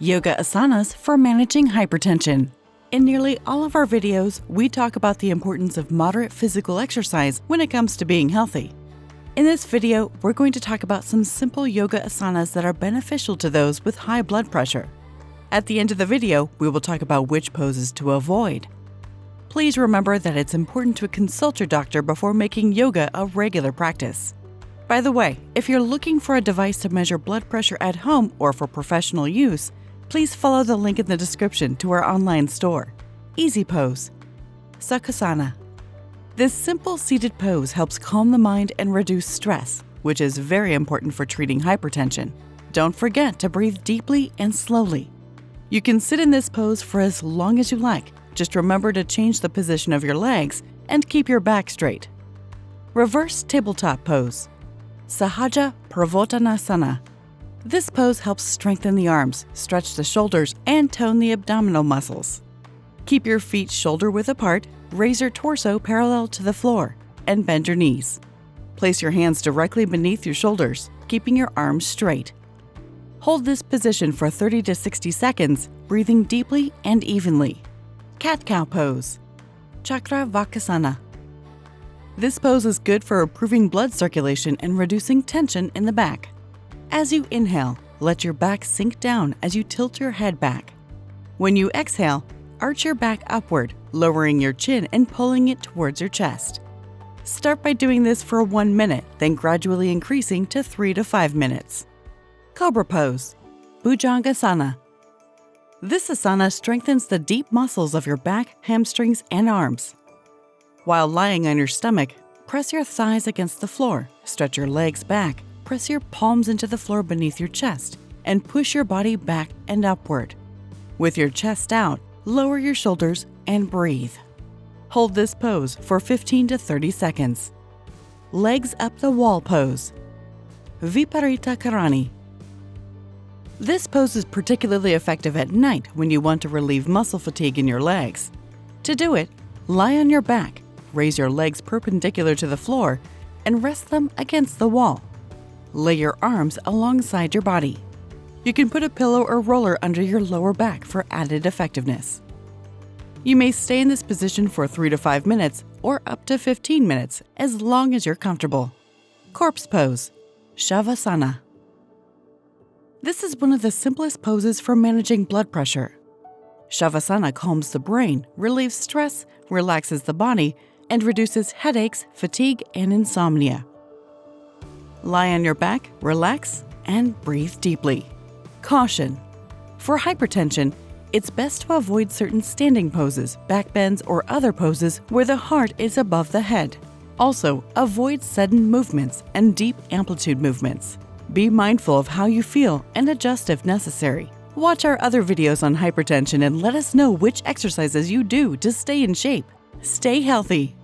Yoga Asanas for managing hypertension. In nearly all of our videos, we talk about the importance of moderate physical exercise when it comes to being healthy. In this video, we're going to talk about some simple yoga asanas that are beneficial to those with high blood pressure. At the end of the video, we will talk about which poses to avoid. Please remember that it's important to consult your doctor before making yoga a regular practice. By the way, if you're looking for a device to measure blood pressure at home or for professional use, please follow the link in the description to our online store. Easy pose. Sukhasana. This simple seated pose helps calm the mind and reduce stress, which is very important for treating hypertension. Don't forget to breathe deeply and slowly. You can sit in this pose for as long as you like. Just remember to change the position of your legs and keep your back straight. Reverse tabletop pose. Sahaja Purvottanasana. This pose helps strengthen the arms, stretch the shoulders, and tone the abdominal muscles. Keep your feet shoulder-width apart, raise your torso parallel to the floor, and bend your knees. Place your hands directly beneath your shoulders, keeping your arms straight. Hold this position for 30 to 60 seconds, breathing deeply and evenly. Cat-cow pose. Chakravakasana. This pose is good for improving blood circulation and reducing tension in the back. As you inhale, let your back sink down as you tilt your head back. When you exhale, arch your back upward, lowering your chin and pulling it towards your chest. Start by doing this for 1 minute, then gradually increasing to 3 to 5 minutes. Cobra pose. Bhujangasana. This asana strengthens the deep muscles of your back, hamstrings, and arms. While lying on your stomach, press your thighs against the floor, stretch your legs back, press your palms into the floor beneath your chest, and push your body back and upward. With your chest out, lower your shoulders and breathe. Hold this pose for 15 to 30 seconds. Legs up the wall pose. Viparita Karani. This pose is particularly effective at night when you want to relieve muscle fatigue in your legs. To do it, lie on your back, raise your legs perpendicular to the floor, and rest them against the wall. Lay your arms alongside your body. You can put a pillow or roller under your lower back for added effectiveness. You may stay in this position for 3 to 5 minutes or up to 15 minutes, as long as you're comfortable. Corpse pose. Shavasana. This is one of the simplest poses for managing blood pressure. Shavasana calms the brain, relieves stress, relaxes the body, and reduces headaches, fatigue, and insomnia. Lie on your back, relax, and breathe deeply. Caution: for hypertension, it's best to avoid certain standing poses, back bends, or other poses where the heart is above the head. Also, avoid sudden movements and deep amplitude movements. Be mindful of how you feel and adjust if necessary. Watch our other videos on hypertension and let us know which exercises you do to stay in shape. Stay healthy.